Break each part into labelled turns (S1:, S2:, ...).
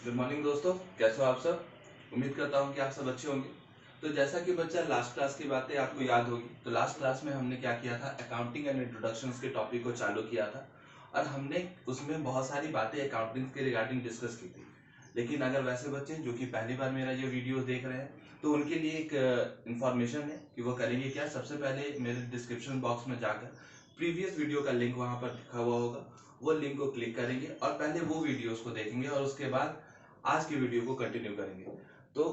S1: Good morning दोस्तों, कैसे हो आप सब। उम्मीद करता हूँ कि आप सब अच्छे होंगे। तो जैसा कि बच्चा लास्ट क्लास की बातें आपको याद होगी, तो लास्ट क्लास में हमने क्या किया था, अकाउंटिंग एंड इंट्रोडक्शंस के टॉपिक को चालू किया था और हमने उसमें बहुत सारी बातें अकाउंटिंग के रिगार्डिंग डिस्कस की थी। लेकिन अगर वैसे बच्चे जो कि पहली बार मेरा ये वीडियो देख रहे हैं, तो उनके लिए एक इंफॉर्मेशन है कि वो करेंगे क्या। सबसे पहले मेरे डिस्क्रिप्शन बॉक्स में जाकर प्रीवियस वीडियो का लिंक वहां पर लिखा हुआ होगा, वो लिंक को क्लिक करेंगे और पहले वो वीडियोस को देखेंगे और उसके बाद आज की वीडियो को कंटिन्यू करेंगे। तो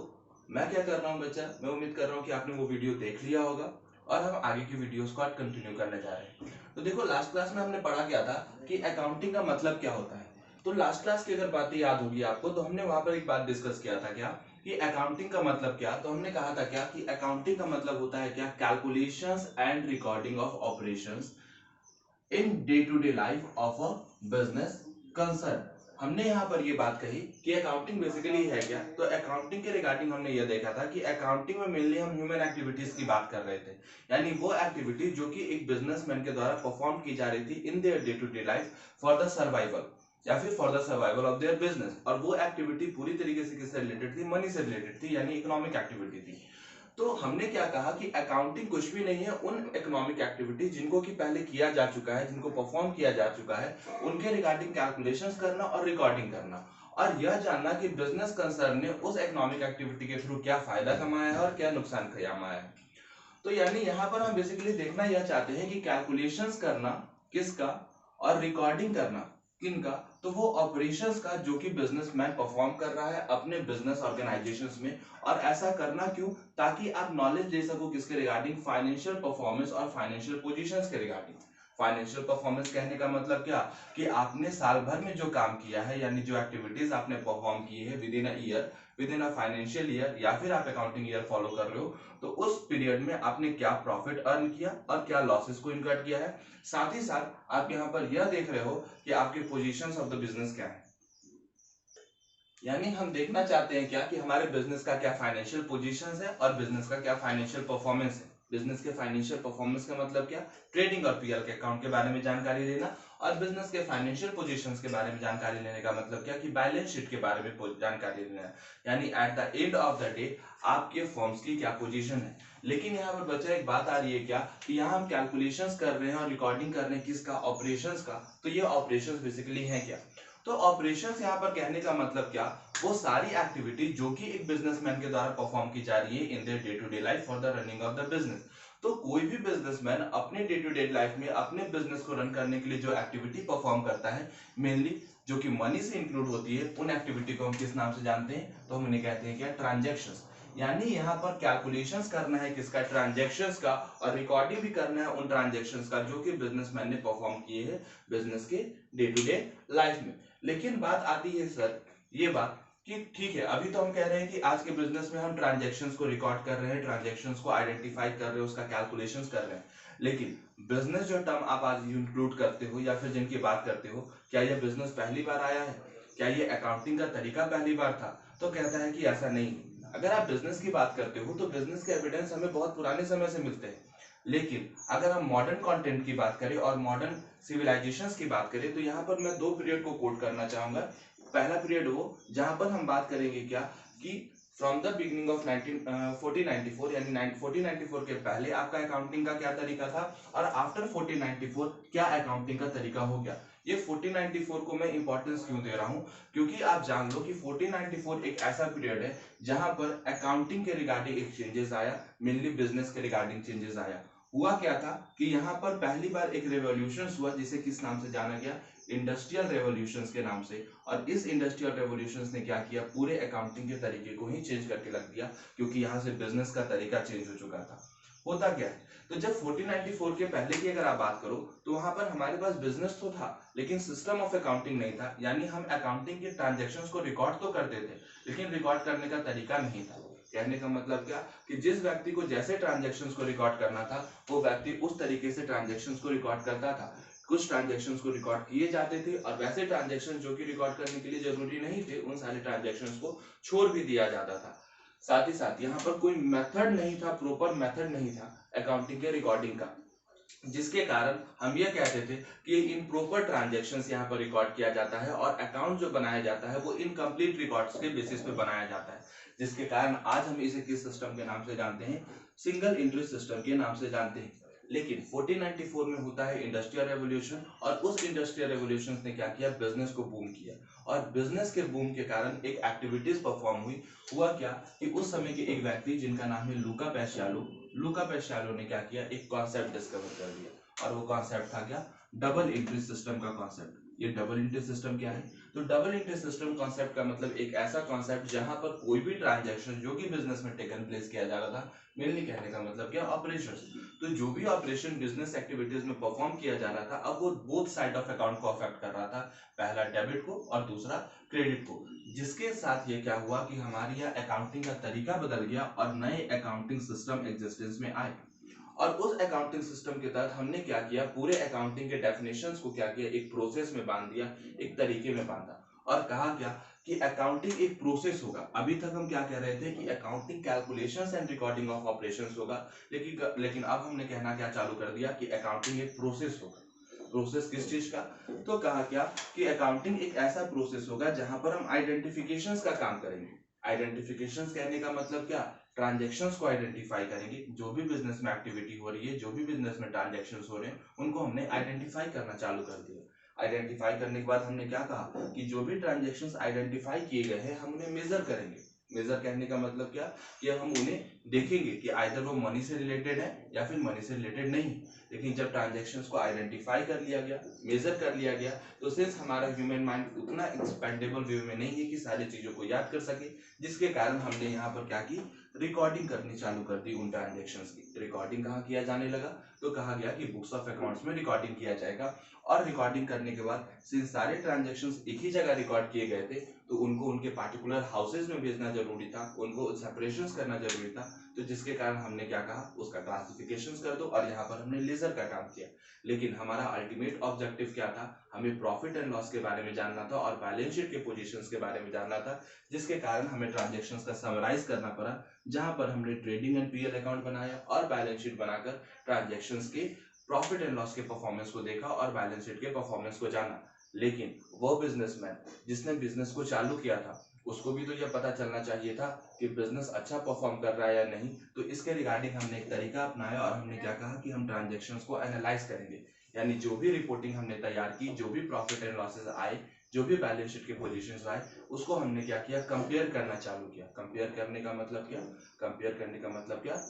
S1: मैं क्या कर रहा हूँ बच्चा, मैं उम्मीद कर रहा हूँ कि आपने वो वीडियो देख लिया होगा और हम आगे की वीडियोस को आज कंटिन्यू करने जा रहे हैं। तो देखो, लास्ट क्लास में हमने पढ़ा क्या था कि अकाउंटिंग का मतलब क्या होता है। तो लास्ट क्लास की अगर बातें याद होगी आपको, तो हमने वहां पर एक बात डिस्कस किया था क्या, कि अकाउंटिंग का मतलब क्या। तो हमने कहा था क्या कि अकाउंटिंग का मतलब होता है क्या, calculations and recording of operations in day to day life of a business concern. हमने यहाँ पर ये बात कही कि अकाउंटिंग बेसिकली है क्या। तो अकाउंटिंग के रिगार्डिंग हमने ये देखा था कि अकाउंटिंग में मेनली हम ह्यूमन एक्टिविटीज की बात कर रहे थे, यानी वो एक्टिविटी जो कि एक बिजनेसमैन के द्वारा परफॉर्म की जा रही थी in their day to day life for the survival या फिर for the survival of their business. और वो एक्टिविटी पूरी तरीके से किससे रिलेटेड थी, मनी से रिलेटेड थी, यानी इकोनॉमिक एक्टिविटी थी। तो हमने क्या कहा कि अकाउंटिंग कुछ भी नहीं है उन इकोनॉमिक एक्टिविटी जिनको कि पहले किया जा चुका है, जिनको परफॉर्म किया जा चुका है, उनके रिगार्डिंग कैलकुलेशंस करना और रिकॉर्डिंग करना और यह जानना कि बिजनेस कंसर्न ने उस इकोनॉमिक एक्टिविटी के थ्रू क्या फायदा कमाया है और क्या नुकसान कमाया है। तो यानी यहाँ पर हम बेसिकली देखना यह चाहते हैं कि कैलकुलेशंस करना किसका और रिकॉर्डिंग करना किनका, तो वो ऑपरेशंस का जो कि बिजनेसमैन परफॉर्म कर रहा है अपने बिजनेस ऑर्गेनाइजेशंस में। और ऐसा करना क्यों, ताकि आप नॉलेज ले सको किसके रिगार्डिंग, फाइनेंशियल परफॉर्मेंस और फाइनेंशियल पोजीशंस के रिगार्डिंग। फाइनेंशियल परफॉर्मेंस कहने का मतलब क्या, कि आपने साल भर में जो काम किया है, यानी जो एक्टिविटीज आपने परफॉर्म की है with in a year, with in a financial year, या फिर आप अकाउंटिंग ईयर फॉलो कर रहे हो, तो उस पीरियड में आपने क्या प्रॉफिट अर्न किया और क्या लॉसेस को इनकट किया है। साथ ही साथ आप यहाँ पर यह देख रहे हो कि आपके पोजीशंस ऑफ द बिजनेस क्या है, यानी हम देखना चाहते हैं क्या कि हमारे बिजनेस का क्या फाइनेंशियल पोजीशंस है और बिजनेस का क्या फाइनेंशियल परफॉर्मेंस है। बिजनेस के फाइनेंशियल परफॉर्मेंस का मतलब क्या, ट्रेडिंग और पीएल के अकाउंट के बारे में जानकारी लेना, और बिजनेस के फाइनेंशियल पोजीशंस के बारे में जानकारी लेने का मतलब क्या, कि बैलेंस शीट के बारे में जानकारी लेना, यानी at the end of the day आपके फर्म्स की क्या पोजीशन है। लेकिन यहाँ पर बच्चा एक बात आ रही है क्या, कि यहाँ हम कैलकुलेशंस कर रहे हैं और रिकॉर्डिंग कर रहे हैं किसका, ऑपरेशंस का। तो ये ऑपरेशंस बेसिकली हैं क्या, तो ऑपरेशंस यहाँ पर कहने का मतलब क्या, वो सारी एक्टिविटी जो कि एक बिजनेसमैन के द्वारा परफॉर्म की जा रही है in their day to day life for the running of the business. तो कोई भी बिजनेसमैन अपने डे टू डे लाइफ में अपने बिजनेस को रन करने के लिए जो एक्टिविटी परफॉर्म करता है, मेनली जो कि मनी से इंक्लूड होती है, उन एक्टिविटी को हम किस नाम से जानते हैं, तो हम इन्हें कहते हैं क्या, ट्रांजैक्शंस। यानी यहाँ पर कैलकुलेशंस करना है किसका, ट्रांजैक्शंस का, और रिकॉर्डिंग भी करना है उन ट्रांजैक्शंस का जो कि बिजनेसमैन ने परफॉर्म किए हैं बिजनेस के डे टू डे लाइफ में। लेकिन बात आती है सर ये बात कि ठीक है, अभी तो हम कह रहे हैं कि आज के बिजनेस में हम ट्रांजैक्शंस को रिकॉर्ड कर रहे हैं, ट्रांजैक्शंस को आइडेंटिफाई कर रहे हैं, उसका कैलकुलेशंस कर रहे हैं। लेकिन बिजनेस जो टर्म आप आज इंक्लूड करते हो या फिर जिनकी बात करते हो, क्या यह बिजनेस पहली बार आया है, क्या ये अकाउंटिंग का तरीका पहली बार था, तो कहता है कि ऐसा नहीं। अगर आप बिजनेस की बात करते हो तो बिजनेस के एविडेंस हमें बहुत पुराने समय से मिलते हैं। लेकिन अगर हम मॉडर्न कंटेंट की बात करें और मॉडर्न सिविलाइजेशंस की बात करें, तो यहाँ पर मैं दो पीरियड को कोट करना चाहूंगा। पहला पीरियड वो जहां पर हम बात करेंगे क्या, कि फ्रॉम द बिगिनिंग ऑफ 1494, यानी 1494 के पहले आपका अकाउंटिंग का क्या तरीका था, और आफ्टर 1494 क्या अकाउंटिंग का तरीका हो गया। ये 1494 को मैं इंपॉर्टेंस क्यों दे रहा हूं, क्योंकि आप जान लो कि 1494 एक ऐसा पीरियड है जहां पर अकाउंटिंग के रिगार्डिंग एक चेंजेस आया, मेनली बिजनेस के रिगार्डिंग चेंजेस आया। हुआ क्या था कि यहाँ पर पहली बार एक रेवोल्यूशन हुआ जिसे किस नाम से जाना गया, इंडस्ट्रियल रेवोल्यूशंस के नाम से। और इस इंडस्ट्रियल रेवोल्यूशंस ने क्या किया, पूरे अकाउंटिंग के तरीके को ही चेंज करके रख दिया, क्योंकि यहाँ से बिजनेस का तरीका चेंज हो चुका था। होता क्या है, तो जब 1494 के पहले की अगर आप बात करो, तो वहां पर हमारे पास बिजनेस तो था लेकिन सिस्टम ऑफ अकाउंटिंग नहीं था, यानी हम अकाउंटिंग के ट्रांजेक्शन्स को रिकॉर्ड तो करते थे लेकिन रिकॉर्ड करने का तरीका नहीं था। कहने का मतलब क्या, कि जिस व्यक्ति को जैसे ट्रांजेक्शन्स को रिकॉर्ड करना था, वो व्यक्ति उस तरीके से ट्रांजेक्शन्स को रिकॉर्ड करता था। कुछ ट्रांजेक्शन्स को रिकॉर्ड किए जाते थे और वैसे ट्रांजेक्शन जो कि रिकॉर्ड करने के लिए जरूरी नहीं थे, उन सारे ट्रांजेक्शन्स को छोड़ भी दिया जाता था। साथ ही साथ यहाँ पर कोई मेथड नहीं था, प्रॉपर मेथड नहीं था अकाउंटिंग के रिकॉर्डिंग का। जिसके कारण हम ये कहते थे कि इन प्रॉपर ट्रांजेक्शन्स यहाँ पर रिकॉर्ड किया जाता है और अकाउंट जो बनाया जाता है वो इनकम्प्लीट रिकॉर्ड्स के बेसिस पे बनाया जाता है, जिसके कारण आज हम इसे किस सिस्टम के नाम से जानते हैं, सिंगल एंट्री सिस्टम के नाम से जानते हैं। लेकिन 1494 में होता है इंडस्ट्रियल रेवोल्यूशन और उस इंडस्ट्रियल रेवोल्यूशन ने क्या किया, बिजनेस को बूम किया और बिजनेस के बूम के कारण एक एक्टिविटीज परफॉर्म हुई। हुआ क्या कि उस समय के एक व्यक्ति जिनका नाम है लूका पेशियालो ने क्या किया, एक कॉन्सेप्ट डिस्कवर कर दिया और वो कॉन्सेप्ट था क्या, डबल एंट्री सिस्टम का कॉन्सेप्ट। ये डबल एंट्री सिस्टम क्या है, तो डबल एंट्री सिस्टम कॉन्सेप्ट का मतलब एक ऐसा कॉन्सेप्ट जहां पर कोई भी ट्रांजैक्शन जो कि बिजनेस में टेकन प्लेस किया जा रहा था, मेनली कहने का मतलब क्या, ऑपरेशंस, तो जो भी ऑपरेशन बिजनेस एक्टिविटीज में परफॉर्म किया जा रहा था अब वो बोथ साइड ऑफ अकाउंट को अफेक्ट कर रहा था, पहला डेबिट को और दूसरा क्रेडिट को, जिसके साथ ये क्या हुआ कि हमारी यह अकाउंटिंग का तरीका बदल गया और नए अकाउंटिंग सिस्टम एग्जिस्टेंस में आए। और उस अकाउंटिंग सिस्टम के तहत हमने क्या किया, पूरे अकाउंटिंग के डेफिनेशंस को क्या किया, एक प्रोसेस में बांध दिया, एक तरीके में बांधा और कहा क्या कि अकाउंटिंग एक प्रोसेस होगा। अभी तक हम क्या कह रहे थे कि accounting calculations and recording of operations होगा, लेकिन अब हमने कहना क्या चालू कर दिया कि अकाउंटिंग एक प्रोसेस होगा। प्रोसेस किस चीज का, तो कहा क्या कि अकाउंटिंग एक ऐसा प्रोसेस होगा जहां पर हम आइडेंटिफिकेशंस का काम करेंगे। आइडेंटिफिकेशंस कहने का मतलब क्या, ट्रांजैक्शंस को आइडेंटिफाई करेंगे, जो भी बिजनेस में एक्टिविटी हो रही है, जो भी बिजनेस में ट्रांजैक्शंस हो रहे हैं, उनको हमने आइडेंटिफाई करना चालू कर दिया। आइडेंटिफाई करने के बाद हमने क्या कहा कि जो भी ट्रांजैक्शंस आइडेंटिफाई किए गए हैं हम उन्हें मेजर करेंगे। मेजर कहने का मतलब क्या कि हम उन्हें देखेंगे कि आइदर वो मनी से रिलेटेड है या फिर मनी से रिलेटेड नहीं। लेकिन जब ट्रांजैक्शंस को आइडेंटिफाई कर लिया गया, मेजर कर लिया गया, तो सिंस हमारा ह्यूमन माइंड उतना एक्सपेंडेबल वे में नहीं है कि सारी चीजों को याद कर सके, जिसके कारण हमने यहाँ पर क्या की, रिकॉर्डिंग करनी चालू कर दी उन ट्रांजैक्शंस की। रिकॉर्डिंग कहाँ किया जाने लगा, तो कहा गया कि बुक्स ऑफ अकाउंट्स में रिकॉर्डिंग किया जाएगा और रिकॉर्डिंग करने के बाद सिंस सारे ट्रांजैक्शंस एक ही जगह रिकॉर्ड किए गए थे तो उनको उनके पार्टिकुलर हाउसेज में भेजना जरूरी था, उनको सेपरेशंस करना जरूरी था, तो जिसके कारण हमने क्या कहा, उसका क्लासिफिकेशंस कर दो और यहाँ पर हमने लेजर का काम किया। लेकिन हमारा अल्टीमेट ऑब्जेक्टिव क्या था, हमें प्रॉफिट एंड लॉस के बारे में जानना था और बैलेंस शीट के पोजीशंस के बारे में जानना था, जिसके कारण हमें ट्रांजैक्शंस का समराइज करना पड़ा, जहां पर हमने ट्रेडिंग एंड पीएल अकाउंट बनाया और बैलेंस शीट बनाकर ट्रांजैक्शंस के प्रॉफिट एंड लॉस के परफॉर्मेंस को देखा और बैलेंस शीट के परफॉर्मेंस को जाना। लेकिन वो बिजनेसमैन जिसने बिजनेस को चालू किया था उसको भी तो यह पता चलना चाहिए था कि बिजनेस अच्छा परफॉर्म कर रहा है या नहीं, तो इसके रिगार्डिंग हमने एक तरीका अपनाया और हमने क्या कहा कि हम ट्रांजैक्शंस को एनालाइज करेंगे, यानी जो भी रिपोर्टिंग हमने तैयार की, जो भी प्रॉफिट एंड लॉसेज आए, जो भी बैलेंस शीट के पोजीशंस आए, उसको हमने क्या किया, कंपेयर करना चालू किया। कंपेयर करने का मतलब क्या, कंपेयर करने का मतलब क्या,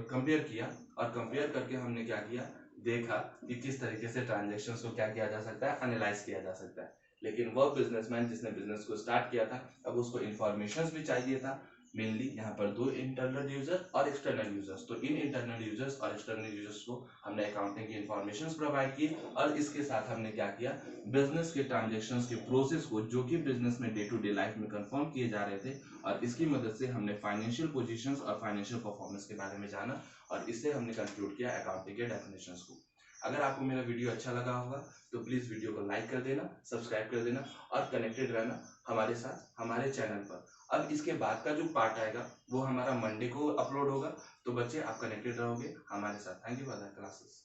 S1: कंपेयर किया और कंपेयर करके हमने क्या किया, देखा कि किस तरीके से ट्रांजैक्शंस को क्या किया जा सकता है, एनालाइज किया जा सकता है। लेकिन वह बिजनेसमैन जिसने बिजनेस को स्टार्ट किया था अब उसको इंफॉर्मेशंस भी चाहिए था। मेनली यहाँ पर दो इंटरनल यूजर और एक्सटर्नल यूजर्स, तो इन इंटरनल यूजर्स और एक्सटर्नल यूजर्स को हमने अकाउंटिंग की इंफॉर्मेशंस प्रोवाइड की और इसके साथ हमने क्या किया, बिजनेस के ट्रांजैक्शंस के प्रोसेस को जो कि बिजनेस में डे टू डे लाइफ में कंफर्म किए जा रहे थे, और इसकी मदद से हमने फाइनेंशियल पोजीशंस और फाइनेंशियल परफॉर्मेंस के बारे में जाना और इससे हमने कंक्लूड किया अकाउंटिंग के डेफिनेशंस को। अगर आपको मेरा वीडियो अच्छा लगा होगा तो प्लीज़ वीडियो को लाइक कर देना, सब्सक्राइब कर देना और कनेक्टेड रहना हमारे साथ हमारे चैनल पर। अब इसके बाद का जो पार्ट आएगा वो हमारा मंडे को अपलोड होगा, तो बच्चे आप कनेक्टेड रहोगे हमारे साथ। Thank you for the classes.